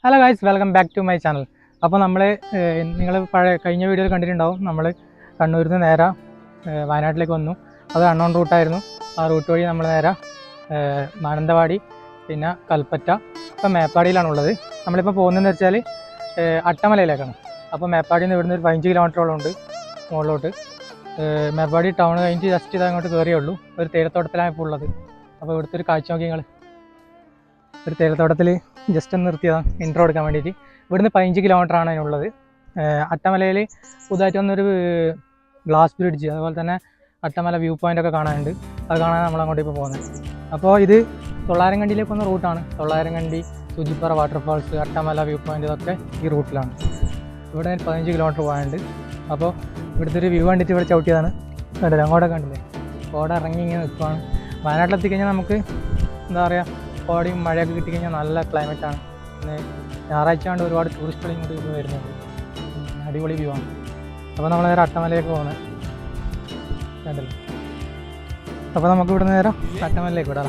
Hello guys, welcome back to my channel. അപ്പോൾ നിങ്ങൾ കഴിഞ്ഞ വീഡിയോയിൽ കണ്ടിട്ടുണ്ടാവും. നമ്മൾ കണ്ണൂരിൽ നിന്ന് നേരെ വയനാട്ടിലേക്ക് വന്നു. അത് അൺനോൺ റൂട്ടായിരുന്നു. ആ റൂട്ട് വഴി നമ്മൾ നേരെ മാനന്തവാടി, പിന്നെ കൽപ്പറ്റ, ഇപ്പം മേപ്പാടിയിലാണുള്ളത്. നമ്മളിപ്പോൾ പോകുന്നതെന്ന് വെച്ചാൽ അട്ടമലയിലേക്കാണ്. അപ്പോൾ മേപ്പാടിയിൽ നിന്ന് ഇവിടുന്ന് ഒരു 15 കിലോമീറ്ററോളം ഉണ്ട് മുകളിലോട്ട്. മേപ്പാടി ടൗൺ കഴിഞ്ഞിട്ട് ജസ്റ്റ് ഇത് അങ്ങോട്ട് കയറിയേ ഉള്ളൂ. ഒരു തേയിലത്തോട്ടത്തിലാണ് ഇപ്പോൾ ഉള്ളത്. അപ്പോൾ ഇവിടുത്തെ ഒരു കാഴ്ച നോക്കി നിങ്ങൾ. ഒരു തേയിലത്തോട്ടത്തിൽ ജസ്റ്റ് ഒന്ന് നിർത്തിയതാണ് ഇൻട്രോ എടുക്കാൻ വേണ്ടിയിട്ട്. ഇവിടുന്ന് 15 കിലോമീറ്റർ ആണ് അതിനുള്ളത്. അട്ടമലയിൽ പുതുതായിട്ട് വന്നൊരു ഗ്ലാസ് ബ്രിഡ്ജ്, അതുപോലെ തന്നെ അട്ടമല വ്യൂ പോയിൻ്റ് ഒക്കെ കാണാനുണ്ട്. അത് കാണാൻ നമ്മളങ്ങോട്ട് ഇപ്പോൾ പോകുന്നത്. അപ്പോൾ ഇത് തൊള്ളായിരംകണ്ടിയിലേക്ക് വന്ന റൂട്ടാണ്. Thollayiramkandi, Soochippara waterfalls, Attamala view point ഇതൊക്കെ ഈ റൂട്ടിലാണ്. ഇവിടെ 15 കിലോമീറ്റർ പോകാനുണ്ട്. അപ്പോൾ ഇവിടുത്തെ ഒരു വ്യൂ കണ്ടിട്ട് ഇവിടെ ചവിട്ടിയതാണ്. കണ്ടില്ലേ, അങ്ങോട്ടൊക്കെ കണ്ടില്ലേ, അവിടെ ഇറങ്ങി ഇങ്ങനെ നിൽക്കുവാണ്. വയനാട്ടിലെത്തിക്കഴിഞ്ഞാൽ നമുക്ക് എന്താ പറയുക, കോടയും മഴയൊക്കെ കിട്ടിക്കഴിഞ്ഞാൽ നല്ല ക്ലൈമറ്റാണ്. പിന്നെ ഞായറാഴ്ച കൊണ്ട് ഒരുപാട് ടൂറിസ്റ്റുകൾ ഇങ്ങോട്ട് വരുന്നുണ്ട്. അടിപൊളി വ്യൂ ആണ്. അപ്പോൾ നമ്മൾ നേരെ അട്ടമലയിലേക്ക് പോകുന്നത് കണ്ടല്ലോ. അപ്പോൾ നമുക്ക് ഇവിടെ നേരെ അട്ടമലയിലേക്ക് വിടാം.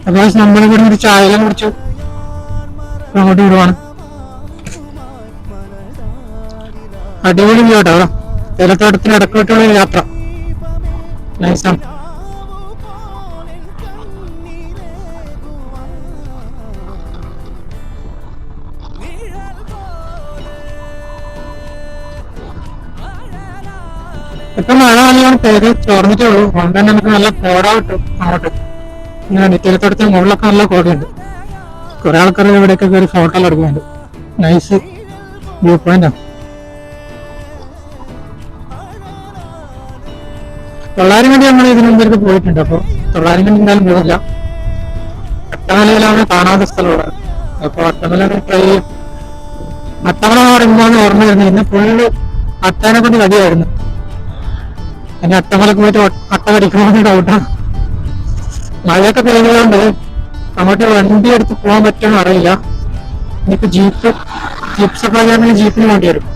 അപ്പോൾ നമ്മളിവിടെ ഒരു ചായയെല്ലാം കുടിച്ചു അങ്ങോട്ട് വിടുവാണ്. അടിപൊളി വ്യൂ കേട്ടോ. തേയിലത്തോട്ടത്തിന് ഇടക്കോട്ടുള്ള യാത്ര നൈസാണ്. ഇപ്പൊ മഴ നല്ലോണം പേര് ചോർന്നിട്ടേ ഉള്ളൂ. അതുകൊണ്ട് തന്നെ നമുക്ക് നല്ല കോട കിട്ടും അങ്ങോട്ട്. ഇങ്ങനെ തേയിലത്തോട്ടത്തിന് മുകളിലൊക്കെ നല്ല കോടയുണ്ട്. കുറെ ആൾക്കാർ ഇവിടെയൊക്കെ കയറി ഫോട്ടോ എടുക്കുന്നുണ്ട്. നൈസ് വ്യൂ പോയിന്റാണ്. തൊള്ളായിരംകണ്ടി നമ്മൾ ഇതിനു മുമ്പ് പോയിട്ടുണ്ട്. അപ്പോൾ തൊള്ളായിരംകണ്ടി എന്തായാലും പോകില്ല. അട്ടമലയിലാണ് കാണാത്ത സ്ഥലമുള്ളത്. അപ്പോൾ അട്ടമല ട്രൈ ചെയ്യും. അട്ടമല എന്ന് പറയുമ്പോൾ ഓർമ്മ വരുന്നത് ഇന്ന് ഫുള്ള് അട്ടേനെ കൊണ്ട് കടിയായിരുന്നു. ഇനി അട്ടമലക്ക് പോയിട്ട് അട്ട കടിക്കണമെന്ന് ഡൗട്ടാണ്. മഴയൊക്കെ പെയ്യുന്നതുകൊണ്ട് അങ്ങോട്ട് വണ്ടി എടുത്ത് പോകാൻ പറ്റുമെന്ന് അറിയില്ല. എനിക്ക് ജീപ്പ് സഫാരി ആണെങ്കിൽ ജീപ്പിന് വേണ്ടി വരും.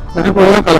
അങ്ങനെ പോയാൽ കള.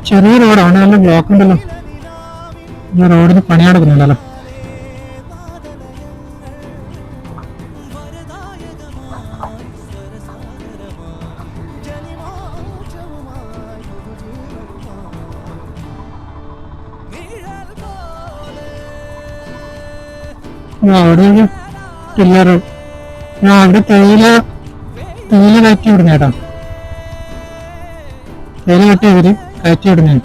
ചെറിയ റോഡാണ്, നല്ല ബ്ലോക്ക് ഉണ്ടല്ലോ. റോഡിന് പണി നടക്കുന്നുണ്ടല്ലോ. അവിടെ പിള്ളേർ അവിടെ തേയില കയറ്റി വിടുന്ന കേട്ടോ. തേയില കെട്ടി ഇവര് കയറ്റി വിടുന്ന.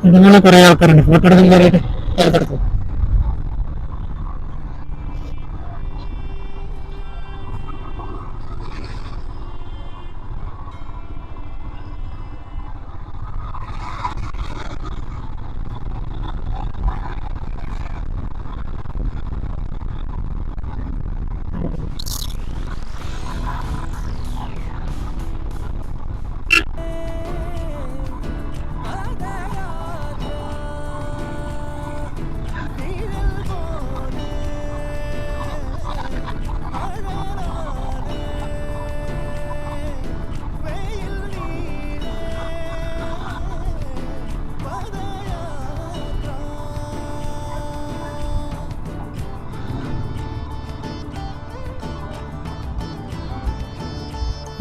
ഇതുപോലെ കുറെ ആൾക്കാരുണ്ട് ഫോട്ടോ എടുക്കാൻ കയറിയിട്ട് എടുത്തു.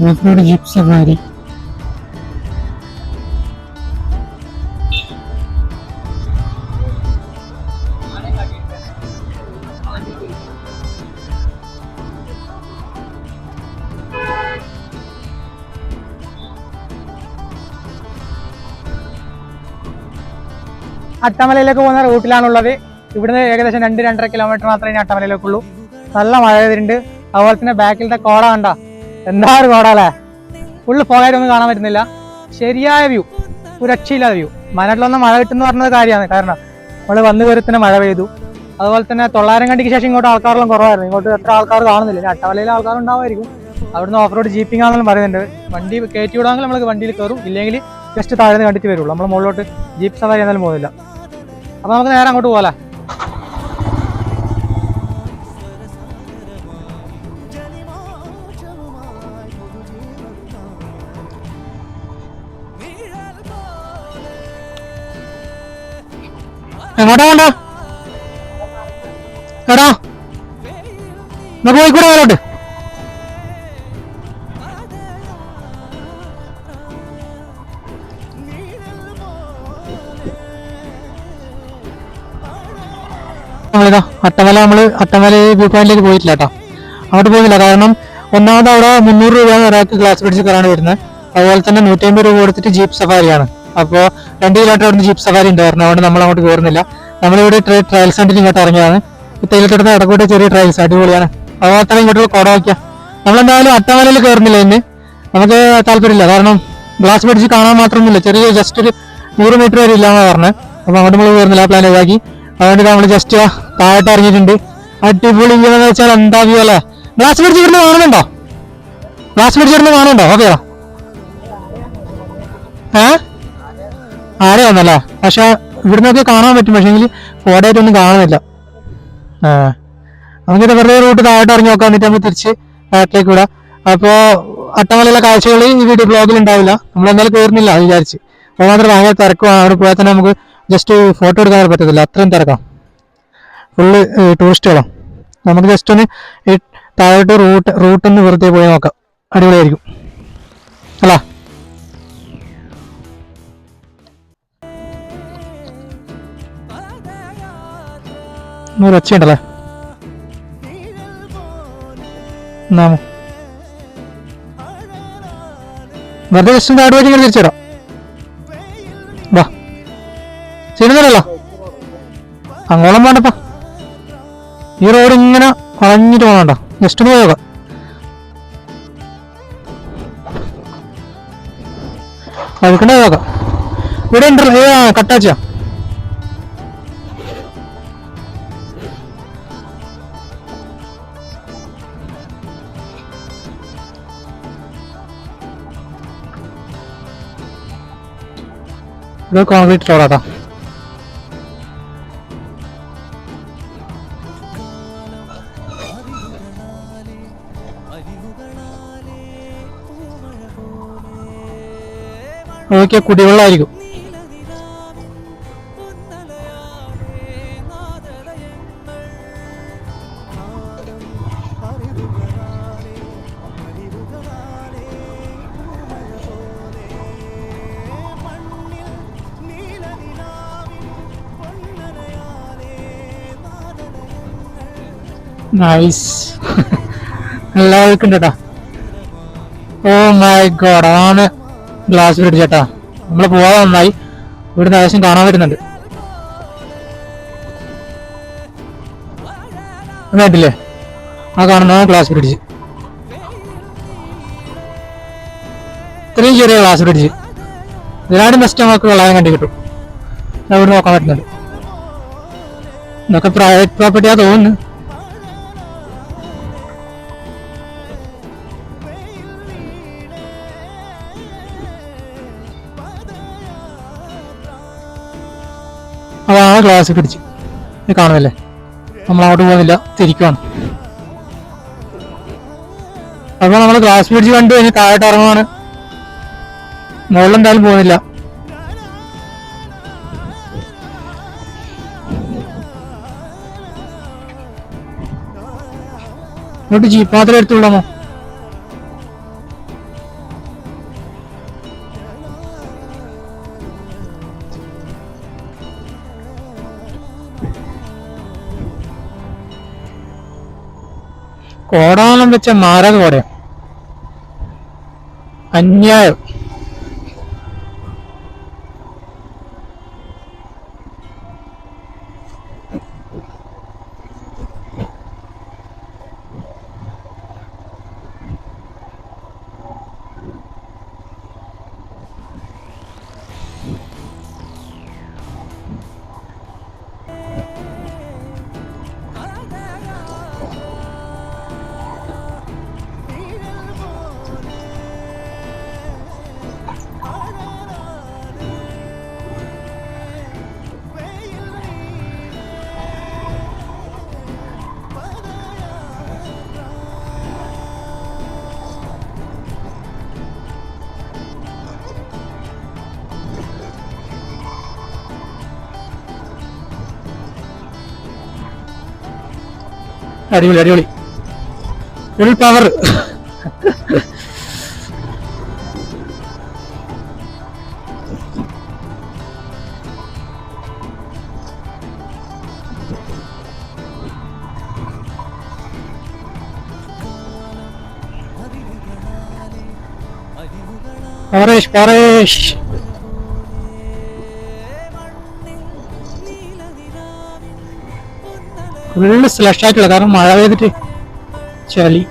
Off road jeep safari. അട്ടമലയിലേക്ക് പോകുന്ന റൂട്ടിലാണുള്ളത്. ഇവിടുന്ന് ഏകദേശം 2-2.5 കിലോമീറ്റർ മാത്രമേ ഇനി അട്ടമലയിലേക്കുള്ളൂ. നല്ല മഴ പെയ്തിട്ടുണ്ട്. അതുപോലെ തന്നെ ബാക്കിലത്തെ കോട കണ്ട, എന്താ ഒരു കോട അല്ലേ. ഫുള്ള് ഫോഗായിട്ടൊന്നും കാണാൻ പറ്റുന്നില്ല. ശരിയായ വ്യൂ, ഒരു രക്ഷയില്ലാത്ത വ്യൂ. വയനാട്ടിലൊന്നും മഴ കിട്ടുന്ന പറഞ്ഞത് കാര്യമാണ്. കാരണം നമ്മൾ വന്ന് കയറി മഴ പെയ്തു. അതുപോലെ തന്നെ 900 കണ്ടിക്ക് ശേഷം ഇങ്ങോട്ട് ആൾക്കാരെല്ലാം കുറവായിരുന്നു. ഇങ്ങോട്ട് എത്ര ആൾക്കാർ കാണുന്നില്ല. അട്ടമലയിലെ ആൾക്കാരുണ്ടാവുമായിരിക്കും. അവിടുന്ന് ഓഫ് റോഡ് ജീപ്പിംഗ് ആണെന്നും പറയുന്നുണ്ട്. വണ്ടി കയറ്റി വിടാമെങ്കിൽ നമ്മൾ വണ്ടിയിൽ കയറും, ഇല്ലെങ്കിൽ ജസ്റ്റ് താഴ്ന്ന് കണ്ടിട്ട് വരുള്ളൂ. നമ്മൾ മുകളിലോട്ട് ജീപ്പ് സവാരി എന്നാലും പോകുന്നില്ല. അപ്പോൾ നമുക്ക് നേരെ അങ്ങോട്ട് പോകാം. എങ്ങോട്ടാ വേണ്ട എടാ, പോയിക്കൂടെ അങ്ങോട്ട്. അട്ടമല വ്യൂ പോയിന്റിലേക്ക് പോയിട്ടില്ല കേട്ടോ. അങ്ങോട്ട് പോകുന്നില്ല. കാരണം ഒന്നാമത് അവിടെ 300 രൂപയാണ് ഒരാൾക്ക് ഗ്ലാസ് ബ്രിഡ്ജ് കയറാണ് വരുന്നത്. അതുപോലെ തന്നെ 150 രൂപ കൊടുത്തിട്ട് ജീപ്പ് സഫാരിയാണ്. അപ്പോൾ 2 കിലോമീറ്റർ അവിടുന്ന് ജീപ്പ് സഫാരി ഉണ്ടായിരുന്നു. അതുകൊണ്ട് നമ്മൾ അങ്ങോട്ട് കയറുന്നില്ല. നമ്മളിവിടെ ട്രയൽസ് സെന്ററിൽ ഇങ്ങോട്ട് ഇറങ്ങിയതാണ്. തേയിലത്തോട്ടത്തിന് ഇടക്കൂട്ട് ചെറിയ ട്രയൽസ് അടിപൊളിയാണ്. അതുപോലെ തന്നെ ഇങ്ങോട്ടുള്ള കോട വയ്ക്കാം. നമ്മളെന്തായാലും അട്ടമലയിൽ കയറുന്നില്ല ഇന്ന്, നമുക്ക് താല്പര്യമില്ല. കാരണം ഗ്ലാസ് ബ്രിഡ്ജ് കാണാൻ മാത്രമൊന്നുമില്ല, ചെറിയ ജസ്റ്റ് ഒരു 100 മീറ്റർ വരെ ഇല്ലാന്ന് പറഞ്ഞത്. അപ്പോൾ അങ്ങോട്ട് നമ്മൾ കയറുന്നില്ല, പ്ലാൻ ഒഴിവാക്കി. അതുകൊണ്ട് നമ്മൾ ജസ്റ്റ് താഴോട്ട് ഇറങ്ങിയിട്ടുണ്ട്. അടിപൊളി എന്ന് വെച്ചാൽ എന്താ വ്യൂ അല്ലേ. ഗ്ലാസ് ബ്രിഡ്ജ് ഇവിടുന്ന് കാണുന്നുണ്ടോ? ഗ്ലാസ് ബ്രിഡ്ജ് ഇവിടുന്ന് കാണുന്നുണ്ടോ? ഓക്കെയാ, ആരെ വന്നല്ലേ. പക്ഷെ ഇവിടുന്നൊക്കെ കാണാൻ പറ്റും, പക്ഷെങ്കിൽ ഫോട്ടോയായിട്ടൊന്നും കാണുന്നില്ല. നമുക്കിത് വെറുതെ റൂട്ട് താഴോട്ട് ഇറങ്ങി നോക്കാൻ വേണ്ടിയിട്ട് നമുക്ക് തിരിച്ച് ബാക്കിലേക്ക് വിടാം. അപ്പോൾ അട്ടമലയിലെ കാഴ്ചകൾ ഈ വീഡിയോ ബ്ലോഗിൽ ഉണ്ടാവില്ല. നമ്മളെന്തായാലും കയറുന്നില്ല വിചാരിച്ച്. അപ്പോൾ മാത്രം ഭയങ്കര തിരക്കുമാണ്. അവിടെ പോയാൽ തന്നെ നമുക്ക് ജസ്റ്റ് ഫോട്ടോ എടുക്കാൻ പറ്റത്തില്ല, അത്രയും തിരക്കാം. ഫുള്ള് ടൂറിസ്റ്റുകളോ. നമുക്ക് ജസ്റ്റ് ഒന്ന് താഴോട്ട് റൂട്ടൊന്ന് വെറുതെ പോയി നോക്കാം, അടിപൊളിയായിരിക്കും അല്ല. ഒച്ചയുണ്ടല്ലേ. വെറുതെ ജസ്റ്റ് താഴോട്ട് പോയി ഇങ്ങനെ തിരിച്ചിടാം. വാ, ചെയ്യുന്നില്ലല്ലോ, അങ്ങോളം വേണ്ടപ്പാ. ഈ റോഡ് ഇങ്ങനെ വളഞ്ഞിട്ട് പോകണ്ട, ജസ്റ്റ് ഒന്ന് പോയോക്കാം. അതുകൊണ്ട് നോക്കാം. ഇവിടെ ഉണ്ടല്ലോ കട്ടാച്ചാ. ഇത് കോൺക്രീറ്റ് റോഡാട്ടാ. ഓക്കെ, കുടിവെള്ളമായിരിക്കും. നൈസ്. എല്ലാവർക്കും ഉണ്ട് കേട്ടോ. ഓ മൈ ഗോഡ്, അതാണ് ഗ്ലാസ് ബ്രിഡ്ജ് ചേട്ടാ. നമ്മൾ പോകാൻ നന്നായി. ഇവിടുന്ന് ആവശ്യം കാണാൻ വരുന്നുണ്ട്. കേട്ടില്ലേ, ആ കാണുന്ന ഗ്ലാസ് ബ്രിഡ്ജ്. ഇത്രയും ചെറിയ ഗ്ലാസ് ബ്രിഡ്ജ്. ഇതിനാണ് ബെസ്റ്റ് നമുക്ക് വെള്ളം കണ്ടി കിട്ടും. ഇവിടെ നോക്കാൻ പറ്റുന്നുണ്ട്. ഇതൊക്കെ പ്രൈവറ്റ് പ്രോപ്പർട്ടിയാ തോന്നുന്നു. അതാണ് ഗ്ലാസ് പിടിച്ച് കാണുമല്ലേ. നമ്മൾ അങ്ങോട്ട് പോകുന്നില്ല, തിരിക്കുവാണ്. അപ്പോൾ നമ്മൾ ഗ്ലാസ് പിടിച്ച് കണ്ടു കഴിഞ്ഞ് താഴോട്ട് ഇറങ്ങുവാണ്. മുകളിലെന്തായാലും പോകുന്നില്ല. ഇങ്ങോട്ട് ജീപ്പ് മാത്രമേ എടുത്തുള്ളമോ? കോടാളം വെച്ച മാരക കോടയോ അന്യായം. അടിപൊളി അടിപൊളി full power. Paresh Paresh full slush ആയിട്ടുള്ള, കാരണം മഴ പെയ്തിട്ട് ചളി.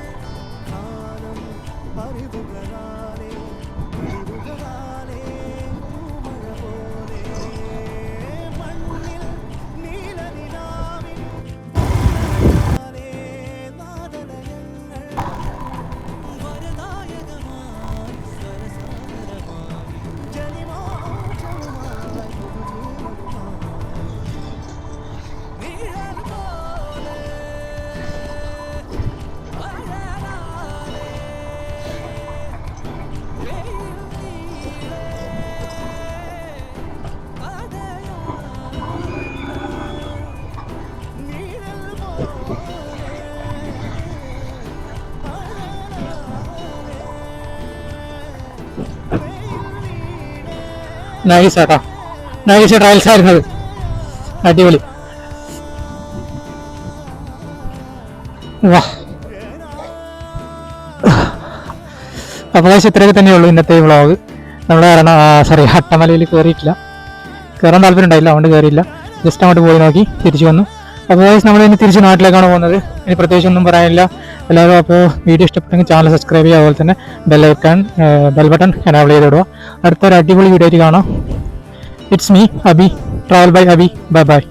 നൈസ് ആട്ടോ, നൈസ് ട്രയൽസ് ആയിരുന്നത്, അടിപൊളി. വാ, അപ്പോൾ ഇത്രയൊക്കെ തന്നെയുള്ളൂ ഇന്നത്തെ വ്ളോഗ്. നമ്മൾ അട്ടമലയിൽ കയറിയിട്ടില്ല, കയറാൻ താല്പര്യം ഉണ്ടായില്ല, അതുകൊണ്ട് കയറിയില്ല. ജസ്റ്റ് അങ്ങോട്ട് പോയി നോക്കി തിരിച്ചു വന്നു. അപ്പോൾ നമ്മൾ ഇനി തിരിച്ച് നാട്ടിലേക്കാണ് പോകുന്നത്. ഇനി പ്രത്യേകിച്ച് ഒന്നും പറയാനില്ല. എല്ലാവരും അപ്പോൾ വീഡിയോ ഇഷ്ടപ്പെട്ടെങ്കിൽ ചാനൽ സബ്സ്ക്രൈബ് ചെയ്യുക, അതുപോലെ തന്നെ ബെൽ ബട്ടൺ എനേബിൾ ചെയ്തിടുക. അടുത്തൊരു അടിപൊളി വീഡിയോ ആയിട്ട് കാണാം. It's me Abi, travel by Abi. Bye by.